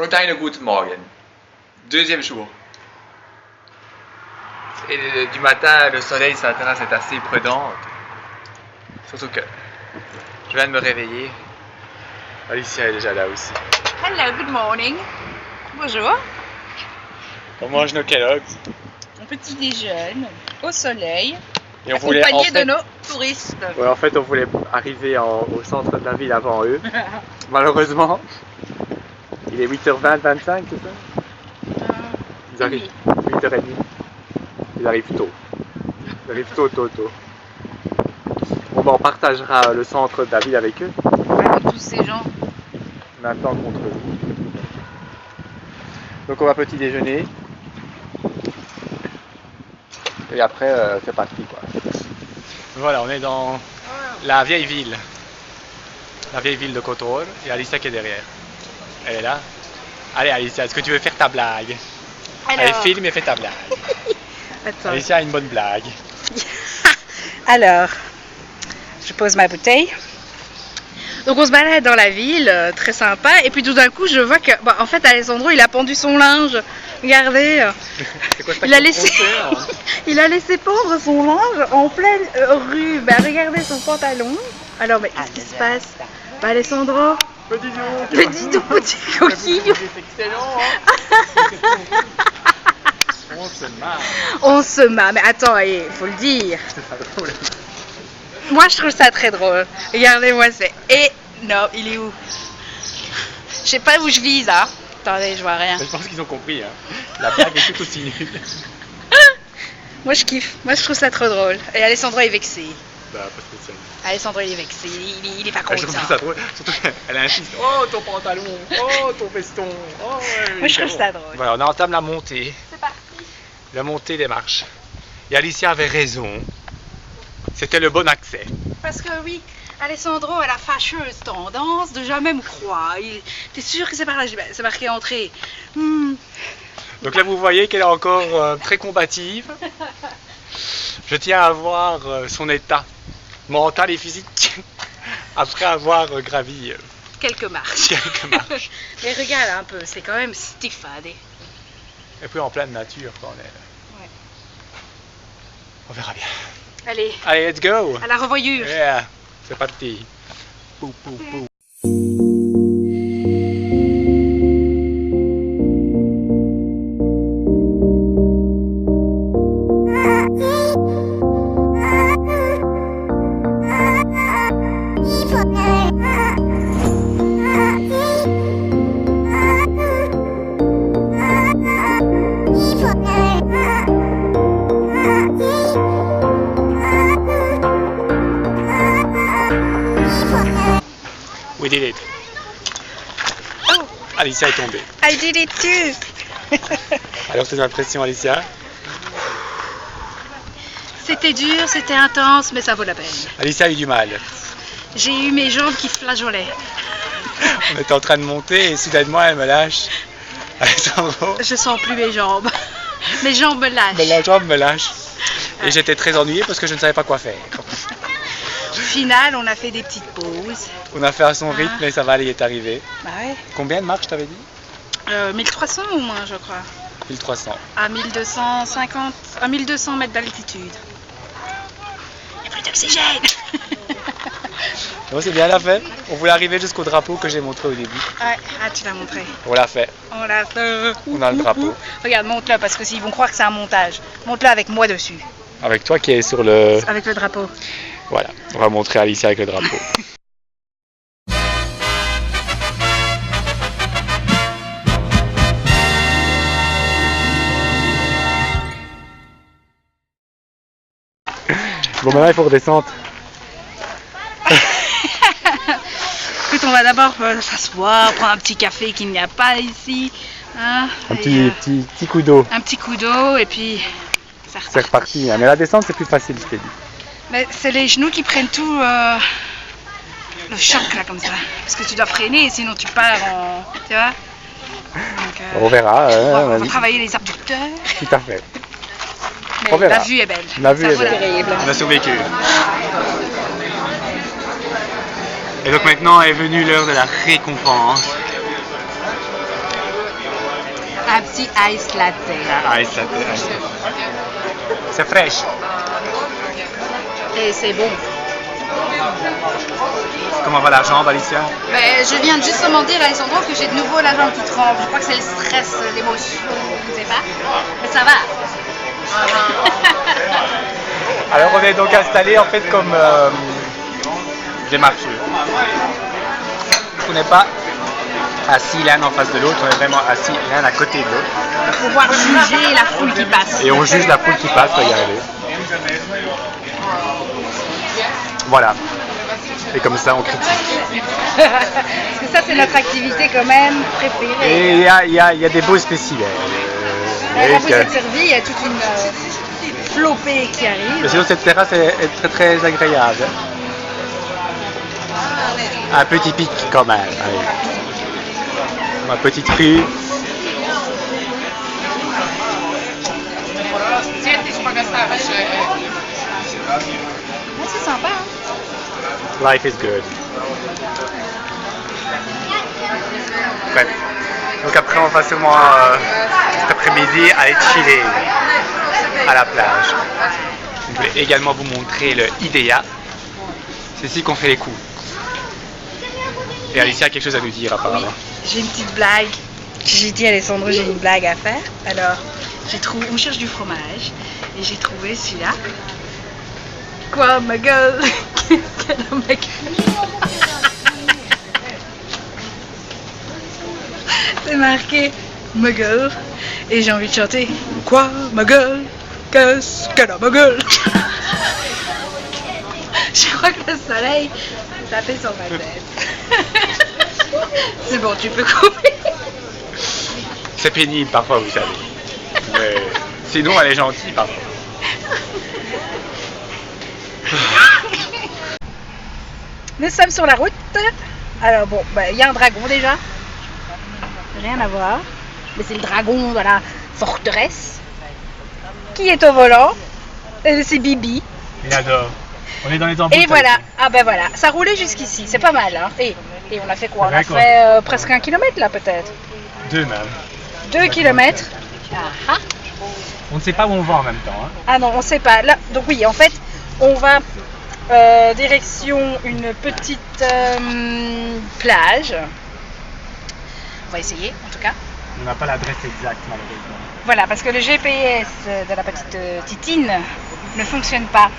Kleine guten Morgen. Deuxième jour. Et du matin, le soleil sur la terrasse est assez prudent. Surtout que je viens de me réveiller. Alicia est déjà là aussi. Hello, good morning. Bonjour. On mange nos Kellogg's. Un petit déjeuner au soleil, Et on voulait, accompagné en fait, de nos touristes. ouais, en fait, on voulait arriver au centre de la ville avant eux. Malheureusement, il est 8h20, 25, c'est ça? Ils arrivent 8h30. Ils arrivent tôt. Ils arrivent tôt. Bon, ben, on partagera le centre de la ville avec eux. Avec tous ces gens. Maintenant contre eux. Donc on va petit déjeuner. Et après c'est parti quoi. Voilà, on est dans la vieille ville. La vieille ville de Kotor. Et Alicia qui est derrière. Elle est là. Allez Alicia, est-ce que tu veux faire ta blague? Allez, filme et fais ta blague. Attends. Alicia a une bonne blague. Alors, je pose ma bouteille. Donc on se balade dans la ville, très sympa, et puis tout d'un coup je vois que, bah, en fait Alessandro il a pendu son linge, regardez, C'est quoi, il a laissé pendre son linge en pleine rue, bah regardez son pantalon. Alors mais qu'est-ce qui se passe? Bah Alessandro, petit coquille. C'est excellent hein. On se marre. On se marre, mais attends, il faut le dire. C'est pas drôle. Moi je trouve ça très drôle. Regardez-moi, c'est énorme. Il est où? Je sais pas où je vise là. Attendez, je vois rien. Je pense qu'ils ont compris. Hein. La blague est tout aussi nulle. Moi je kiffe. Moi je trouve ça trop drôle. Et Alessandro est vexé. Bah, pas spécialement. Alessandro il est vexé. Il est pas Je content. trouve ça drôle. Surtout qu'elle insiste. Oh, ton pantalon. Oh, ton veston. Oh, ouais, Moi je trouve ça drôle. Voilà, on entame la montée. C'est parti. La montée des marches. Et Alicia avait raison. C'était le bon accès. Parce que oui, Alessandro a la fâcheuse tendance de jamais me croire. T'es sûr que c'est par là? C'est marqué entrée. Donc là, vous voyez qu'elle est encore très combative. Je tiens à voir son état mental et physique après avoir gravi Quelques marches. Mais regarde un peu, c'est quand même stiff. Et puis en pleine nature quand on est là. Ouais. On verra bien. Allez, Allez, let's go. à la revoyure. Yeah, c'est parti. Pou, pou, pou. We did it. Oh, Alicia est tombée. I did it too. Alors tes impressions Alicia? C'était dur, c'était intense, mais ça vaut la peine. Alicia a eu du mal. J'ai eu mes jambes qui flageolaient. On était en train de monter et soudainement elle me lâche. Alessandro. Je sens plus mes jambes. Mes jambes me lâchent. Mais la jambe me lâche. Et j'étais très ennuyé parce que je ne savais pas quoi faire. Au final, on a fait des petites pauses. On a fait à son rythme et ça va, elle y est arrivée. Bah ouais. Combien de marches t'avais dit? 1300 au moins, je crois. 1300. À 1250, à 1200 mètres d'altitude. Il n'y a plus d'oxygène. Bon, c'est bien, elle l'a fait. On voulait arriver jusqu'au drapeau que j'ai montré au début. Ouais, ah tu l'as montré. On l'a fait. On l'a fait. On a le drapeau. Regarde, monte-le parce que s'ils vont croire que c'est un montage. Monte-le avec moi dessus. Avec toi qui est sur le... Avec le drapeau. Voilà, on va montrer Alicia avec le drapeau. Bon, maintenant il faut redescendre. Écoute, on va d'abord s'asseoir, prendre un petit café qu'il n'y a pas ici. Hein, Un petit coup d'eau. Un petit coup d'eau et puis C'est reparti. Hein. Mais la descente c'est plus facile, je t'ai dit. Mais c'est les genoux qui prennent tout le choc là comme ça. Parce que tu dois freiner sinon tu pars en... Tu vois. Donc, on verra. on va travailler les abducteurs. Tout à fait. Mais On verra. la vue est belle. La vue Ça est vaut la belle. peine. On a survécu. Et donc maintenant est venue l'heure de la récompense. Un petit ice latte. Un ice latte. C'est fraîche. Et c'est bon. Comment va la jambe, Alicia? Ben, je viens justement dire à Alessandro que j'ai de nouveau la jambe qui tremble. Je crois que c'est le stress, l'émotion, je ne sais pas. Mais ça va. Alors on est donc installés en fait comme des marcheurs. On n'est pas assis l'un en face de l'autre, on est vraiment assis l'un à côté de l'autre. Pour pouvoir juger la foule qui passe. Et on juge la foule qui passe, regardez. Voilà. Et comme ça on critique. Parce que ça c'est notre activité quand même préférée. Et il y a des beaux spécimens. Quand vous êtes servi, il y a toute une flopée qui arrive. Mais sinon cette terrasse est très très agréable. Un peu typique quand même. Allez. Ma petite rue. C'est sympa. Hein? Life is good. Bref. Donc après on va sûrement cet après-midi aller chiller à la plage. Je voulais également vous montrer le IDEA. C'est ici qu'on fait les coups. Et Alicia a quelque chose à nous dire apparemment. Oui, j'ai une petite blague. J'ai dit à Alessandro, j'ai une blague à faire. Alors, j'ai trouvé, on cherche du fromage et j'ai trouvé celui-là. Quoi, ma gueule? Qu'est-ce qu'elle a dans ma gueule? C'est marqué ma gueule et j'ai envie de chanter. Quoi, ma gueule? Qu'est-ce qu'elle a ma gueule? Je crois que le soleil tapait sur ma tête. C'est bon, tu peux couper. C'est pénible parfois, vous savez. Mais sinon, elle est gentille parfois. Nous sommes sur la route. Alors bon, il y a un dragon déjà. Rien à voir. Mais c'est le dragon de la forteresse qui est au volant. C'est Bibi. Il adore. On est dans les embouteillages. Et voilà. Ah ben voilà. Ça roulait jusqu'ici. C'est pas mal. Hein. Et on a fait quoi? On a fait presque 1 kilomètre là peut-être. 2 même. 2 kilomètres. Ah. On ne sait pas où on va en même temps. Hein. Ah non, on sait pas. Là, donc oui, en fait, on va direction une petite plage. On va essayer, en tout cas. On n'a pas l'adresse exacte, malheureusement. Voilà, parce que le GPS de la petite Titine ne fonctionne pas.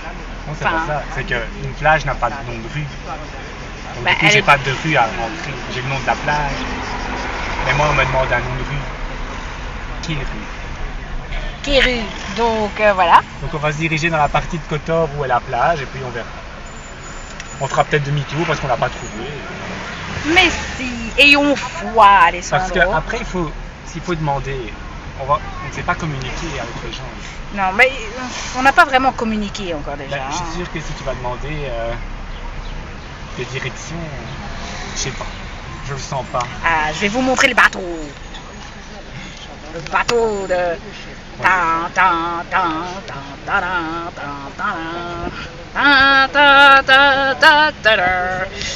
Non, c'est pas ça. C'est qu'une plage n'a pas de nom de rue. Donc, du coup, j'ai pas de rue à rentrer. J'ai le nom de la plage. Mais moi, on me demande un nom de rue. Qui est rue? Kéru. Donc voilà. Donc on va se diriger dans la partie de Kotor où est la plage et puis on verra. On fera peut-être demi-tour parce qu'on l'a pas trouvé. Mais si, ayons foi, Alessandro. Parce qu'après, s'il faut demander, on ne sait pas communiquer avec les gens. Non, mais on n'a pas vraiment communiqué encore déjà. Je suis sûr que si tu vas demander des directions, je sais pas, je le sens pas. Ah, je vais vous montrer le bateau. Le bateau de...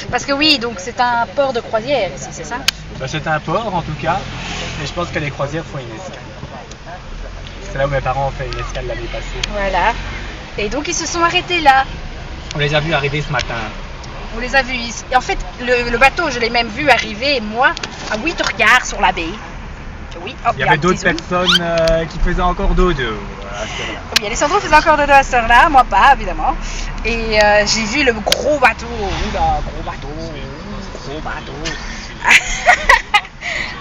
Parce que oui, donc c'est un port de croisière ici, c'est ça? C'est un port en tout cas, et je pense que les croisières font une escale. C'est là où mes parents ont fait une escale l'année passée. Voilà, et donc ils se sont arrêtés là. On les a vus arriver ce matin. On les a vus ici. En fait, le bateau, je l'ai même vu arriver, moi, à 8h15 sur la baie. Oui, hop, il y avait d'autres personnes qui faisaient encore dodo à cette heure-là. Oui, Alessandro faisait encore dodo à cette heure-là, moi pas, évidemment. Et j'ai vu le gros bateau. Oula, gros bateau.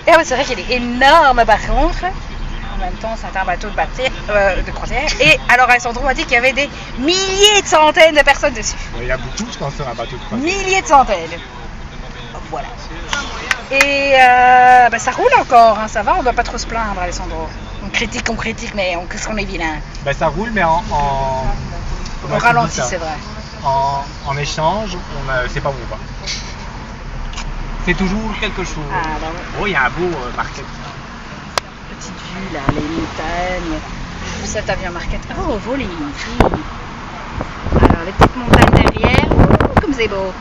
Et ouais, c'est vrai qu'il est énorme par contre. En même temps, c'est un bateau de croisière. Et alors, Alessandro m'a dit qu'il y avait des milliers de centaines de personnes dessus. Il y a beaucoup, je pense, sur un bateau de croisière. Milliers de centaines. Voilà. Et ça roule encore, hein, ça va, on ne doit pas trop se plaindre, Alessandro. On critique, mais qu'est-ce qu'on est vilain. Ça roule, mais en ralenti, c'est vrai. En échange, on ne sait pas où on va. C'est toujours quelque chose. Ah, bah ouais. Oh, il y a un beau market. Petite vue là, les montagnes. Ça, t'as vu un market. Oh, voler. Alors, les petites montagnes derrière. Oh, comme c'est beau.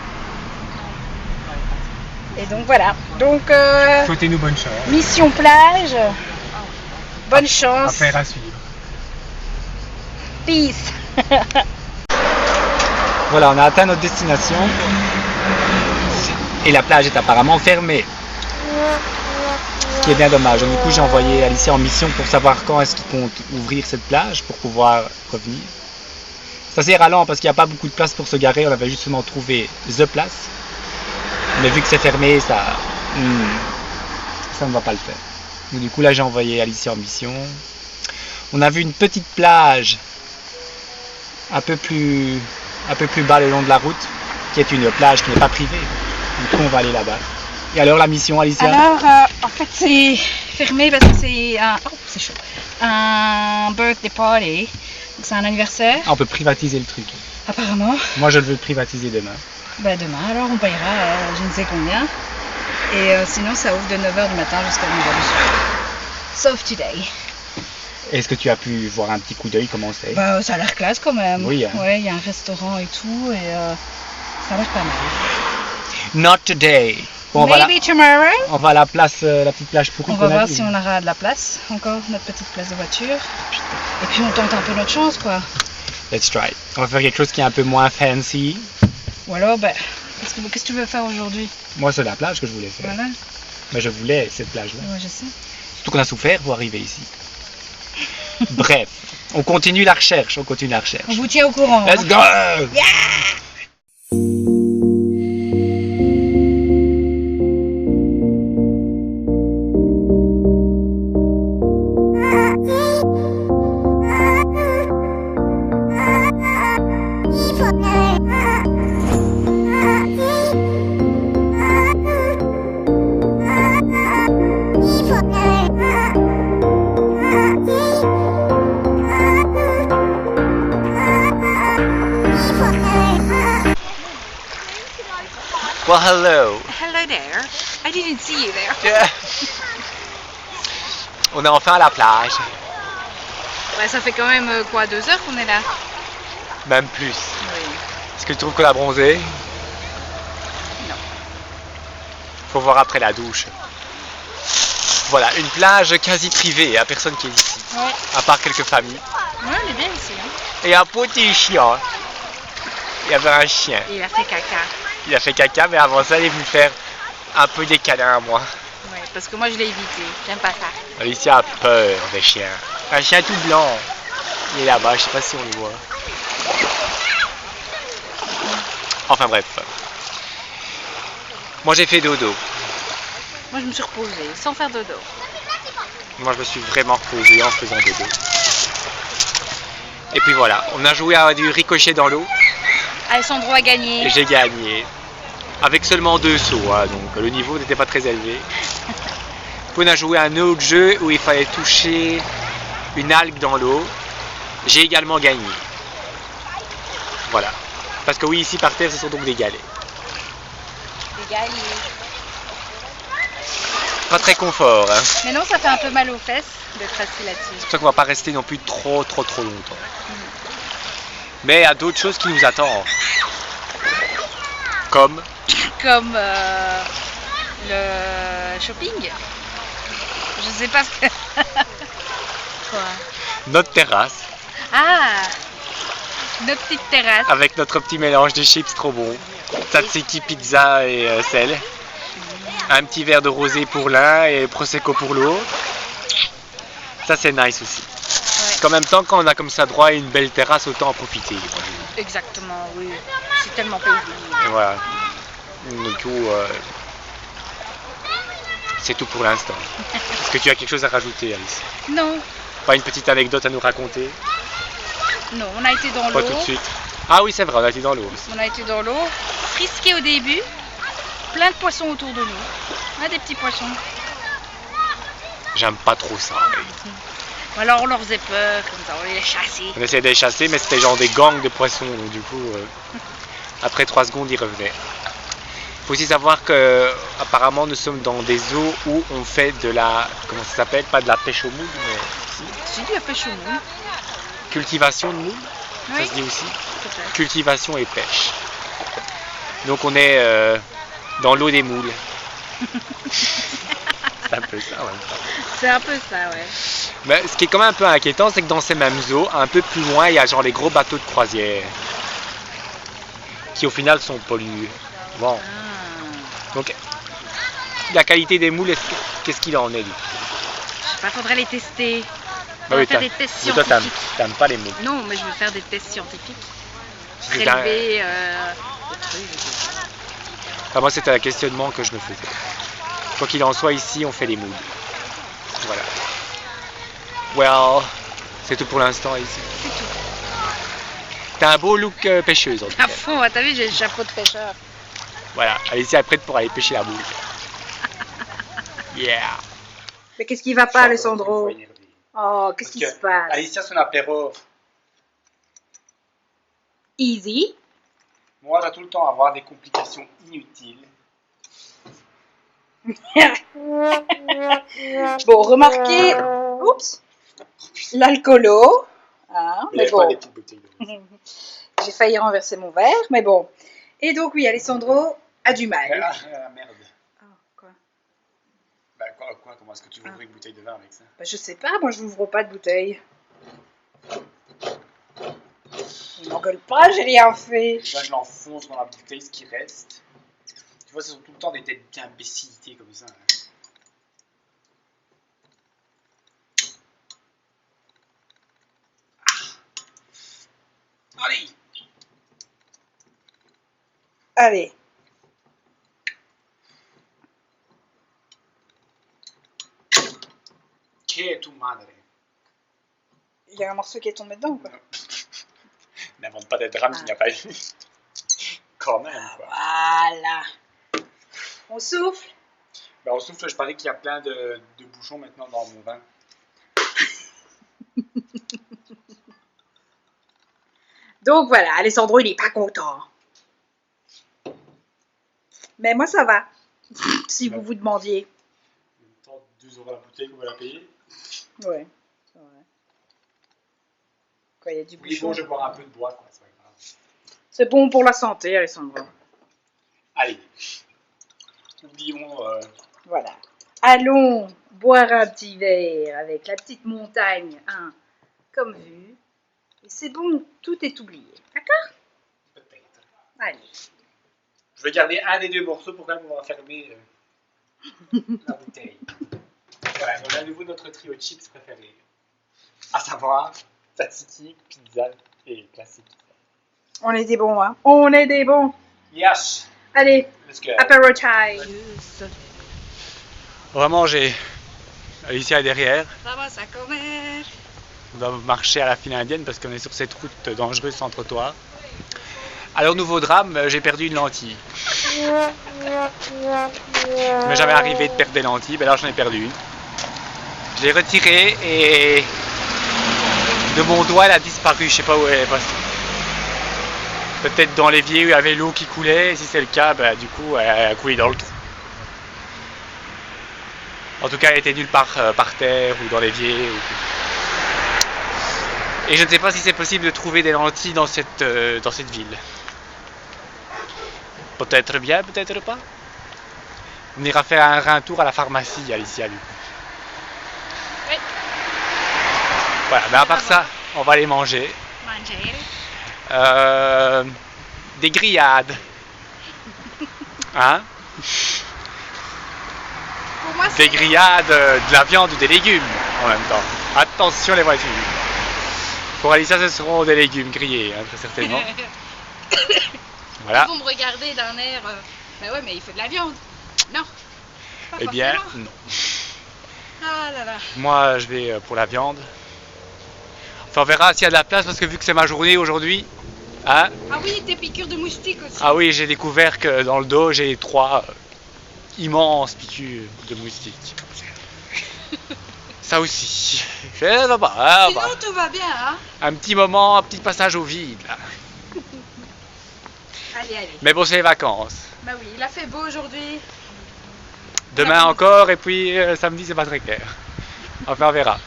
Et donc voilà. Donc souhaitez-nous bonne chance. Mission plage. Bonne chance. Affaire à suivre. Peace. Voilà, on a atteint notre destination. Et la plage est apparemment fermée. Ce qui est bien dommage. Donc, du coup, j'ai envoyé Alicia en mission pour savoir quand est-ce qu'ils comptent ouvrir cette plage pour pouvoir revenir. C'est assez ralent parce qu'il n'y a pas beaucoup de place pour se garer. On avait justement trouvé The Place. Mais vu que c'est fermé, ça ne va pas le faire. Donc, du coup, là, j'ai envoyé Alicia en mission. On a vu une petite plage un peu plus bas le long de la route, qui est une plage qui n'est pas privée. Du coup, on va aller là-bas. Et alors, la mission, Alicia? Alors, en fait, c'est fermé parce que c'est un birthday party. Donc, c'est un anniversaire. Ah, on peut privatiser le truc. Apparemment. Moi, je le veux privatiser demain. Bah, demain, alors, on payera je ne sais combien. Et sinon, ça ouvre de 9h du matin jusqu'à 9h du soir. Sauf today. Est-ce que tu as pu voir un petit coup d'œil comment c'est? Bah, ça a l'air classe quand même. Oui. Hein. Ouais, il y a un restaurant et tout, et ça a l'air pas mal. Not today. Bon, Maybe tomorrow. On va à la place, la petite plage pourrie. On va voir si on aura de la place, encore notre petite place de voiture. Et puis on tente un peu notre chance, quoi. Let's try. On va faire quelque chose qui est un peu moins fancy. Ou alors, ben, qu'est-ce que tu veux faire aujourd'hui? Moi, c'est la plage que je voulais faire. Voilà. Mais je voulais cette plage-là. Ouais, je sais. Surtout qu'on a souffert pour arriver ici. Bref, on continue la recherche. On vous tient au courant. Let's go! Yeah! Well, hello. Hello there. I didn't see you there. Yeah. On est enfin à la plage. Ouais, ça fait quand même quoi, 2 heures qu'on est là? Même plus. Oui. Est-ce que tu trouves qu'on a bronzé? Non. Faut voir après la douche. Voilà, une plage quasi privée, il n'y a personne qui est ici. Ouais. À part quelques familles. Ouais, on est bien ici. Hein. Et un petit chien. Il y avait un chien. Et il a fait caca. Il a fait caca, mais avant ça, il est venu faire un peu des câlins à moi. Ouais, parce que moi je l'ai évité. J'aime pas ça. Alicia a peur des chiens. Un chien tout blanc. Il est là-bas, je sais pas si on le voit. Enfin bref. Moi j'ai fait dodo. Moi je me suis reposée, sans faire dodo. Moi je me suis vraiment reposé en faisant dodo. Et puis voilà, on a joué à du ricochet dans l'eau. Alessandro a gagné. Et j'ai gagné. Avec seulement 2 sauts, hein, donc le niveau n'était pas très élevé. Puis on a joué à un autre jeu où il fallait toucher une algue dans l'eau. J'ai également gagné. Voilà. Parce que oui, ici par terre, ce sont donc des galets. J'ai gagné. Pas très confort. Hein. Mais non, ça fait un peu mal aux fesses d'être assis là-dessus. C'est pour ça qu'on va pas rester non plus trop longtemps. Mais il y a d'autres choses qui nous attendent. Comme le shopping. Je sais pas ce que... Quoi? notre terrasse. Ah, notre petite terrasse. Avec notre petit mélange de chips trop bon. Tzatziki, pizza et sel. Un petit verre de rosé pour l'un et prosecco pour l'autre. Ça c'est nice aussi. Parce qu'en même temps, quand on a comme ça droit à une belle terrasse, autant en profiter. Exactement, oui. C'est tellement paisible. Et voilà. Du coup, c'est tout pour l'instant. Est-ce que tu as quelque chose à rajouter, Alice? Non. Pas une petite anecdote à nous raconter? Non, on a été dans l'eau. Pas tout de suite. Ah oui, c'est vrai, on a été dans l'eau aussi. On a été dans l'eau, frisqué au début, plein de poissons autour de nous. Ah, des petits poissons. J'aime pas trop ça. Alors on leur faisait peur, comme ça, on les chassait. On essayait de les chasser, mais c'était genre des gangs de poissons, donc du coup, après 3 secondes, ils revenaient. Il faut aussi savoir que apparemment nous sommes dans des eaux où on fait de la, comment ça s'appelle, pas de la pêche au moule, mais si, de la pêche au moule. Cultivation de moule, oui. Ça se dit aussi. Peut-être. Cultivation et pêche. Donc on est dans l'eau des moules. C'est un peu ça, ouais. C'est un peu ça, ouais. Mais ce qui est quand même un peu inquiétant, c'est que dans ces mêmes eaux, un peu plus loin, il y a genre les gros bateaux de croisière. Qui au final sont pollués. Bon. Donc, la qualité des moules, qu'est-ce qu'il en est, lui? Je sais pas, faudrait les tester. Bah oui, faire des tests mais toi, scientifiques. t'aimes pas les moules. Non, mais je veux faire des tests scientifiques. C'est Prélever des trucs. Enfin, moi, c'était un questionnement que je me faisais. Quoi qu'il en soit, ici, on fait les moules. Voilà. Well, c'est tout pour l'instant ici. C'est tout. T'as un beau look pêcheuse, en tout À cas. fond, t'as vu, j'ai le chapeau de pêcheur. Voilà, Alicia est prête pour aller pêcher la moule. Yeah. Mais qu'est-ce qui va pas, Alessandro? Oh, qu'est-ce qui se passe? Alicia, son apéro. Easy. Moi, j'ai tout le temps à avoir des complications inutiles. Bon, remarquez, oups, l'alcoolo. Hein, mais bon, des petites bouteilles d'eau. j'ai failli renverser mon verre, mais bon. Et donc oui, Alessandro a du mal. Ah, merde. Oh, quoi? Bah quoi? Comment est-ce que tu veux ouvrir une bouteille de vin avec ça? Bah, je sais pas, moi je n'ouvre pas de bouteille. Il m'engueule pas, j'ai rien fait. Là, je l'enfonce dans la bouteille, ce qui reste. Tu vois, ce sont tout le temps des têtes d'imbécilité comme ça. Hein. Allez! Allez. Que tu madre. Il y a un morceau qui est tombé dedans ou quoi? N'invente pas des drames qu'il n'y a pas eu. Quand même, quoi. Voilà. On souffle. Ben, on souffle, je parlais qu'il y a plein de bouchons maintenant dans mon vin. Donc voilà, Alessandro il est pas content. Mais moi ça va. Si vous vous demandiez. En même temps, 12 € la bouteille qu'on va la payer. Ouais, c'est vrai. Quoi, il y a du Oui, bouchon. bon, je vais boire un peu de bois, quoi, c'est pas grave. C'est bon pour la santé, Alessandro. Allez. Oublions. Voilà. Allons boire un petit verre avec la petite montagne, hein, comme vue. Et c'est bon, tout est oublié. D'accord? Peut-être. Allez. Je vais garder un des deux morceaux pour quand même pouvoir fermer la bouteille. Voilà, on a à nouveau notre trio de chips préféré. À savoir, tzatziki, pizza et classique. On est des bons, hein? On est des bons. Yes! Allez, Let's go. apéro time. On va manger. Alicia est derrière. Ça va, ça commence. On va marcher à la file indienne parce qu'on est sur cette route dangereuse sans trottoir. Alors, nouveau drame, j'ai perdu une lentille. Mais j'avais arrivé de perdre des lentilles, ben là j'en ai perdu une. Je l'ai retirée et de mon doigt elle a disparu, je sais pas où elle est passée. Peut-être dans l'évier où il y avait l'eau qui coulait, et si c'est le cas, ben, du coup elle a coulé dans le trou. En tout cas elle était nulle part par terre ou dans l'évier. Et je ne sais pas si c'est possible de trouver des lentilles dans cette ville. Peut-être bien, peut-être pas. On ira faire un tour à la pharmacie, Alicia, du coup. Oui. Voilà, mais à part ça, on va aller manger. Des grillades. Hein? Pour moi, Des grillades, de la viande ou des légumes en même temps. Attention les voitures. Pour Alicia, ce seront des légumes grillés, hein, très certainement. Voilà. Ils vont me regarder d'un air. Bah ouais, mais il faut de la viande. Non. Pas Eh bien, forcément. non. Ah là là. Moi, je vais pour la viande. Enfin, on verra s'il y a de la place parce que vu que c'est ma journée aujourd'hui. Hein, Ah oui, tes piqûres de moustiques aussi. ah oui, j'ai découvert que dans le dos, j'ai 3 immenses piqûres de moustiques. Ça aussi. Ça va pas, hein, Sinon, tout va bien, hein? un petit moment, un petit passage au vide. Là. Allez, allez. Mais bon, c'est les vacances. Bah oui, il a fait beau aujourd'hui. Demain encore, et puis samedi, c'est pas très clair. Enfin, on verra.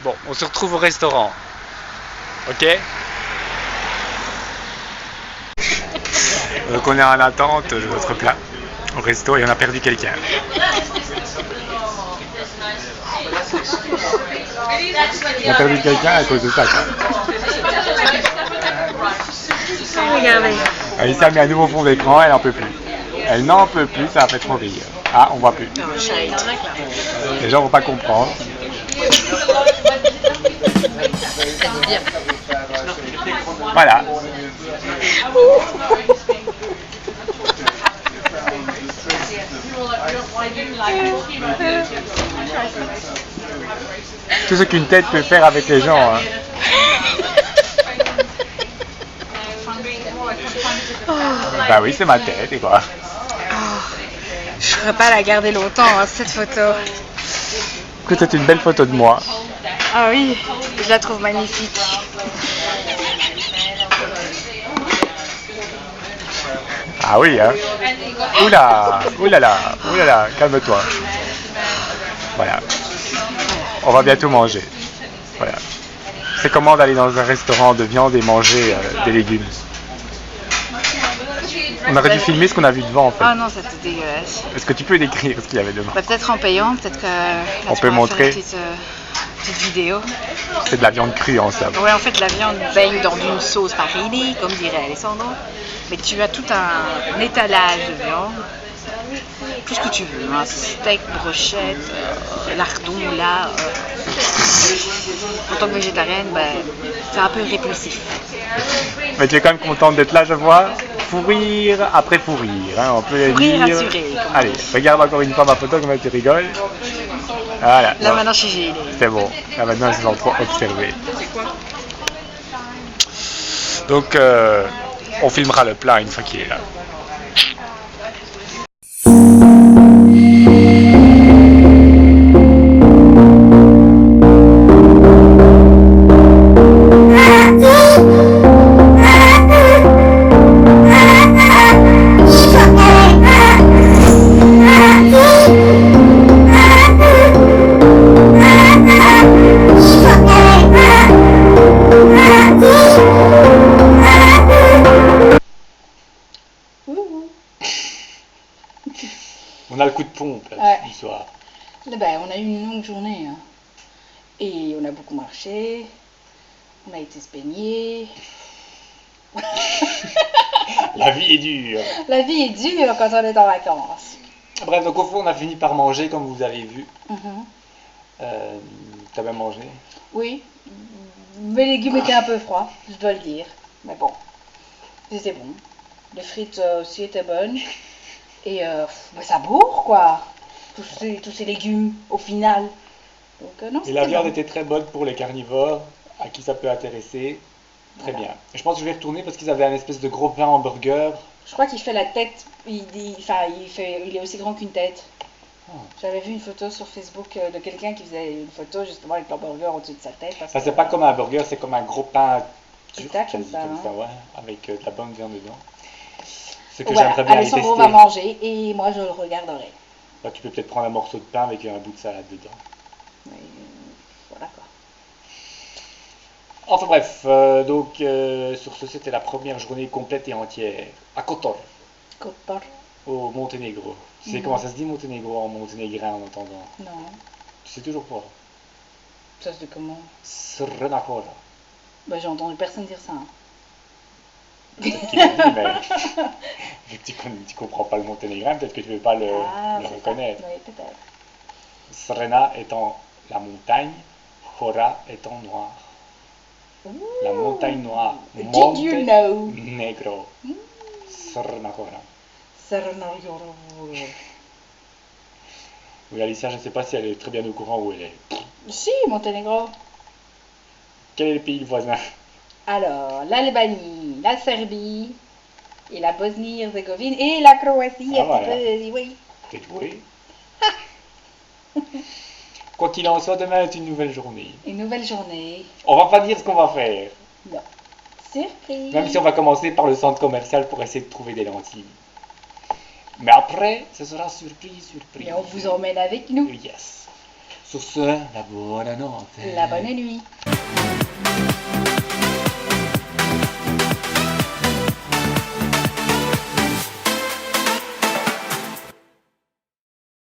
Bon, on se retrouve au restaurant. Ok? Donc, on est en attente de notre plat au resto et on a perdu quelqu'un. On a perdu quelqu'un à cause de ça. Regardez. Alicia a mis un nouveau fond d'écran, elle n'en peut plus. Elle n'en peut plus, ça a fait trop rire. Ah, on voit plus. Les gens vont pas comprendre. Voilà. Tout ce qu'une tête peut faire avec les gens. Hein. Bah oui, c'est ma tête, et quoi. Je ne pourrais pas la garder longtemps, hein, cette photo. Écoute, c'est une belle photo de moi. Ah oui, je la trouve magnifique. Ah oui, hein. Oula, oulala, calme-toi. Voilà. On va bientôt manger. Voilà. C'est comment d'aller dans un restaurant de viande et manger des légumes. On aurait dû filmer ce qu'on a vu devant en fait. Ah non, c'était dégueulasse. Est-ce que tu peux décrire ce qu'il y avait devant? Bah, peut-être en payant, peut-être que là, on peut montrer une petite vidéo. C'est de la viande crue en somme. Ouais, en fait la viande baigne dans une sauce marinée, comme dirait Alessandro. Mais tu as tout un étalage de viande. Tout ce que tu veux, hein. Steak, brochette, lardon, là. En tant que végétarienne, bah, c'est un peu répulsif. Mais tu es quand même contente d'être là, je vois. Fou rire après fou rire, hein, on peut fou rire dire. Assuré. Allez, regarde encore une fois ma photo, comme tu rigoles. Voilà. Là maintenant je suis gênée. C'est bon, là maintenant ils sont trop observés. Donc on filmera le plat une fois qu'il est là. On a le coup de pompe là, ce soir. Ben, on a eu une longue journée. Hein. Et on a beaucoup marché. On a été se baigner. La vie est dure. La vie est dure quand on est en vacances. Bref, donc au fond, on a fini par manger comme vous avez vu. T'as bien mangé? Oui. Mes légumes étaient un peu froids, je dois le dire. Mais bon, c'était bon. Les frites aussi étaient bonnes. Et bah, ça bourre quoi, tous ces légumes au final. Donc, non, et la viande était très bonne pour les carnivores, à qui ça peut intéresser. Très bien. Et je pense que je vais retourner parce qu'ils avaient un espèce de gros pain hamburger. Je crois qu'il fait la tête, il est aussi grand qu'une tête. J'avais vu une photo sur Facebook de quelqu'un qui faisait une photo justement avec l'hamburger au-dessus de sa tête. Ça c'est pas comme un burger, c'est comme un gros pain turc, comme ça, ouais, avec de la bonne viande dedans. Ce que voilà, j'aimerais bien aller Alessandro tester. va manger et moi je le regarderai. Bah, tu peux peut-être prendre un morceau de pain avec un bout de salade dedans. Mais, voilà quoi. Enfin bref, donc sur ce c'était la première journée complète et entière à Kotor. Kotor. Au Monténégro. Tu sais comment ça se dit Monténégro en monténégrin en entendant? Non. Tu sais toujours pas? Ça se dit comment? Crna Gora. Bah j'ai entendu personne dire ça. Hein. Peut-être qu'il l'a dit, mais vu que tu comprends pas le monténégrin, peut-être que tu ne veux pas le reconnaître. Oui, peut-être. Srena étant la montagne, Hora étant noir. Ouh. La montagne noire. Did you know? Negro. Srena Gora. Oui, Alicia, je ne sais pas si elle est très bien au courant où elle est. Si, Monténégro. Quel est le pays voisin? Alors, l'Albanie, la Serbie, et la Bosnie-Herzégovine, et la Croatie, voilà. Oui. T'es doué. Quoi qu'il en soit, demain est une nouvelle journée. Une nouvelle journée. On va pas dire ce qu'on va faire. Non. Surprise. Même si on va commencer par le centre commercial pour essayer de trouver des lentilles. Mais après, ce sera surprise. Et on vous emmène avec nous. Yes. Sur ce, la bonne nuit. La bonne nuit.